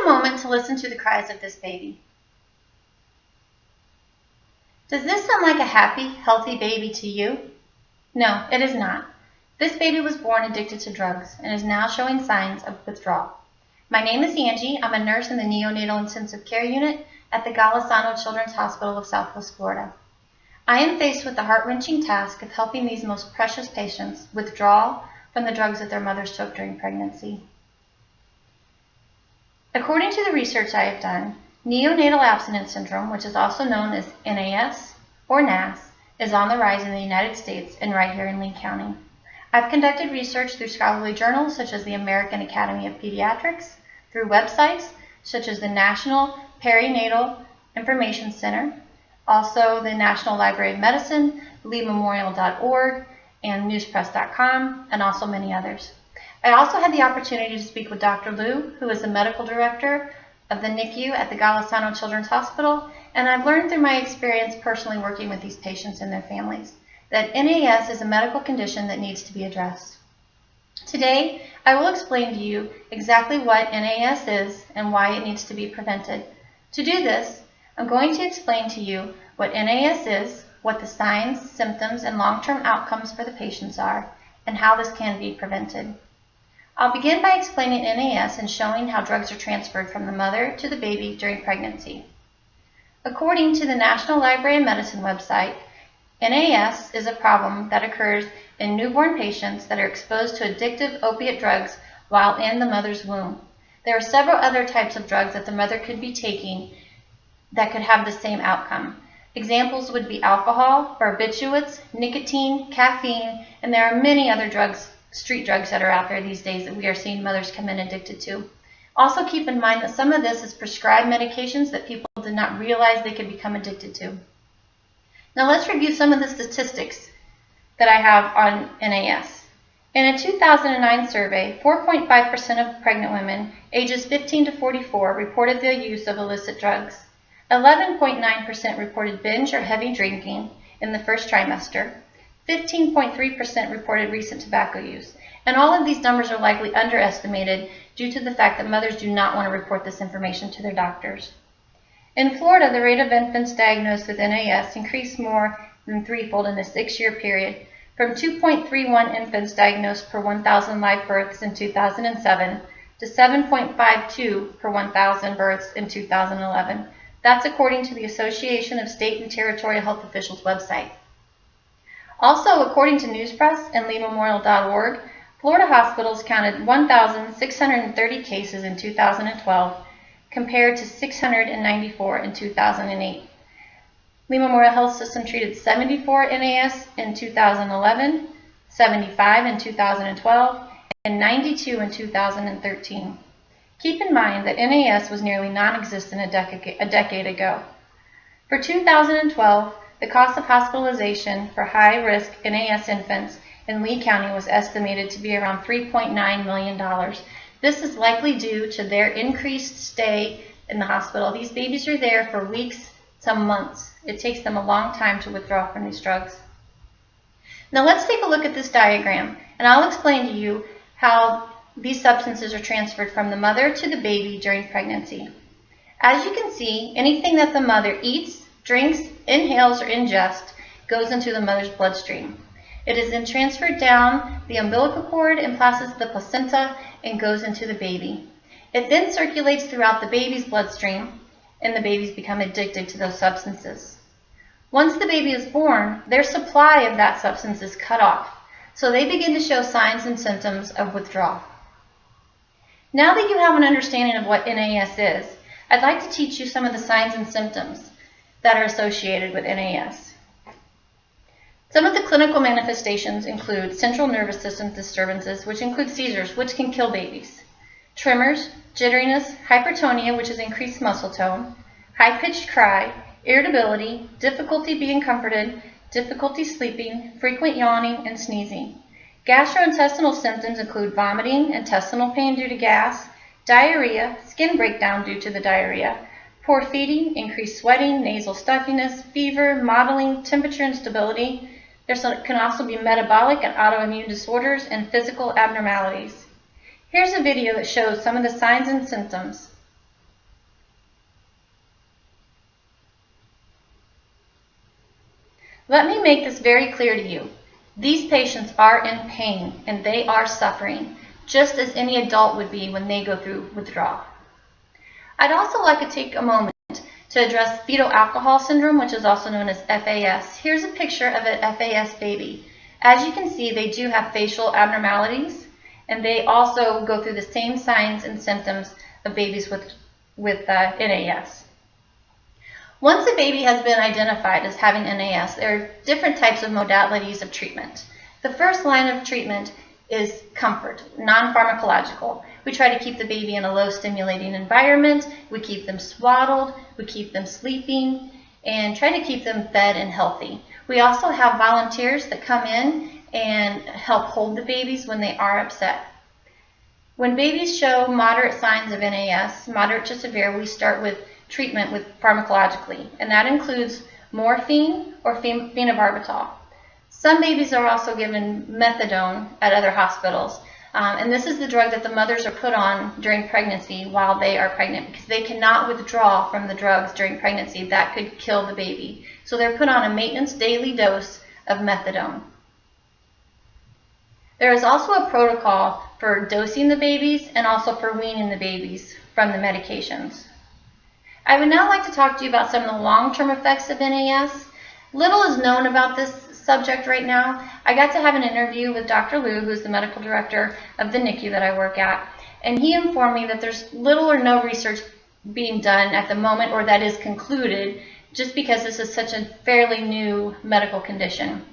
a moment to listen to the cries of this baby. Does this sound like a happy, healthy baby to you? No, it is not. This baby was born addicted to drugs and is now showing signs of withdrawal. My name is Angie. I'm a nurse in the Neonatal Intensive Care Unit at the Golisano Children's Hospital of Southwest Florida. I am faced with the heart-wrenching task of helping these most precious patients withdraw from the drugs that their mothers took during pregnancy. According to the research I have done, neonatal abstinence syndrome, which is also known as NAS or NAS, is on the rise in the United States and right here in Lee County. I've conducted research through scholarly journals such as the American Academy of Pediatrics, through websites such as the National Perinatal Information Center, also the National Library of Medicine, LeeMemorial.org, and newspress.com, and also many others. I also had the opportunity to speak with Dr. Liu, who is the medical director of the NICU at the Golisano Children's Hospital, and I've learned through my experience personally working with these patients and their families that NAS is a medical condition that needs to be addressed. Today, I will explain to you exactly what NAS is and why it needs to be prevented. To do this, I'm going to explain to you what NAS is, what the signs, symptoms, and long-term outcomes for the patients are, and how this can be prevented. I'll begin by explaining NAS and showing how drugs are transferred from the mother to the baby during pregnancy. According to the National Library of Medicine website, NAS is a problem that occurs in newborn patients that are exposed to addictive opiate drugs while in the mother's womb. There are several other types of drugs that the mother could be taking that could have the same outcome. Examples would be alcohol, barbiturates, nicotine, caffeine, and there are many other drugs, street drugs that are out there these days that we are seeing mothers come in addicted to. Also keep in mind that some of this is prescribed medications that people did not realize they could become addicted to. Now let's review some of the statistics that I have on NAS. In a 2009 survey, 4.5% of pregnant women ages 15 to 44 reported the use of illicit drugs. 11.9% reported binge or heavy drinking in the first trimester. 15.3% reported recent tobacco use. And all of these numbers are likely underestimated due to the fact that mothers do not want to report this information to their doctors. In Florida, the rate of infants diagnosed with NAS increased more than threefold in a 6-year period, from 2.31 infants diagnosed per 1,000 live births in 2007 to 7.52 per 1,000 births in 2011. That's according to the Association of State and Territorial Health Officials website. Also, according to Newspress and LeeMemorial.org, Florida hospitals counted 1,630 cases in 2012 compared to 694 in 2008. Lee Memorial Health System treated 74 NAS in 2011, 75 in 2012, and 92 in 2013. Keep in mind that NAS was nearly non-existent a decade ago. For 2012, the cost of hospitalization for high-risk NAS infants in Lee County was estimated to be around $3.9 million. This is likely due to their increased stay in the hospital. These babies are there for weeks to months. It takes them a long time to withdraw from these drugs. Now let's take a look at this diagram, and I'll explain to you how these substances are transferred from the mother to the baby during pregnancy. As you can see, anything that the mother eats, drinks, inhales, or ingests goes into the mother's bloodstream. It is then transferred down the umbilical cord and passes the placenta and goes into the baby. It then circulates throughout the baby's bloodstream, and the babies become addicted to those substances. Once the baby is born, their supply of that substance is cut off, so they begin to show signs and symptoms of withdrawal. Now that you have an understanding of what NAS is, I'd like to teach you some of the signs and symptoms that are associated with NAS. Some of the clinical manifestations include central nervous system disturbances, which include seizures, which can kill babies, tremors, jitteriness, hypertonia, which is increased muscle tone, high-pitched cry, irritability, difficulty being comforted, difficulty sleeping, frequent yawning, and sneezing. Gastrointestinal symptoms include vomiting, intestinal pain due to gas, diarrhea, skin breakdown due to the diarrhea, poor feeding, increased sweating, nasal stuffiness, fever, mottling, temperature instability. There can also be metabolic and autoimmune disorders and physical abnormalities. Here's a video that shows some of the signs and symptoms. Let me make this very clear to you. These patients are in pain and they are suffering, just as any adult would be when they go through withdrawal. I'd also like to take a moment to address fetal alcohol syndrome, which is also known as FAS. Here's a picture of an FAS baby. As you can see, they do have facial abnormalities, and they also go through the same signs and symptoms of babies with NAS. Once a baby has been identified as having NAS, there are different types of modalities of treatment. The first line of treatment is comfort, non-pharmacological. We try to keep the baby in a low stimulating environment, we keep them swaddled, we keep them sleeping, and try to keep them fed and healthy. We also have volunteers that come in and help hold the babies when they are upset. When babies show moderate signs of NAS, moderate to severe, we start with treatment with pharmacologically, and that includes morphine or phenobarbital. Some babies are also given methadone at other hospitals, and this is the drug that the mothers are put on during pregnancy while they are pregnant, because they cannot withdraw from the drugs during pregnancy. That could kill the baby. So they're put on a maintenance daily dose of methadone. There is also a protocol for dosing the babies and also for weaning the babies from the medications. I would now like to talk to you about some of the long-term effects of NAS. Little is known about this subject right now. I got to have an interview with Dr. Liu, who's the medical director of the NICU that I work at, and he informed me that there's little or no research being done at the moment, or that is concluded, just because this is such a fairly new medical condition.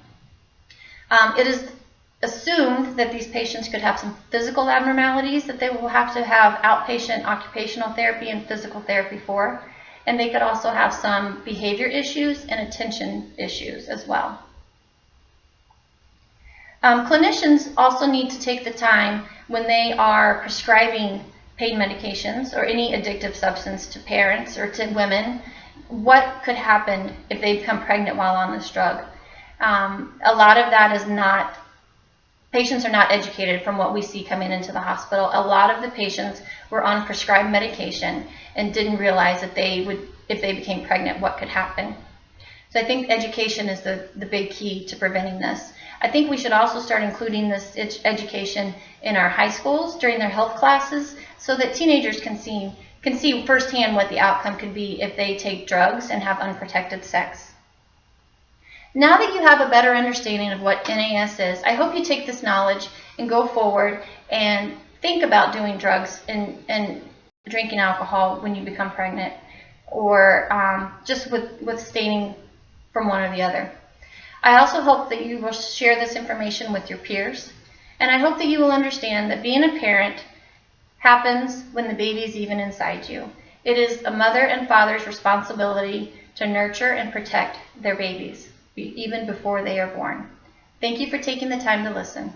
It is assumed that these patients could have some physical abnormalities that they will have to have outpatient occupational therapy and physical therapy for, and they could also have some behavior issues and attention issues as well. Clinicians also need to take the time when they are prescribing pain medications or any addictive substance to parents or to women, what could happen if they become pregnant while on this drug. A lot of that is not, patients are not educated from what we see coming into the hospital. A lot of the patients were on prescribed medication and didn't realize that they would, if they became pregnant, what could happen. So I think education is the big key to preventing this. I think we should also start including this education in our high schools during their health classes, so that teenagers can see firsthand what the outcome could be if they take drugs and have unprotected sex. Now that you have a better understanding of what NAS is, I hope you take this knowledge and go forward and think about doing drugs and drinking alcohol when you become pregnant, or just with abstaining from one or the other. I also hope that you will share this information with your peers, and I hope that you will understand that being a parent happens when the baby is even inside you. It is a mother and father's responsibility to nurture and protect their babies, even before they are born. Thank you for taking the time to listen.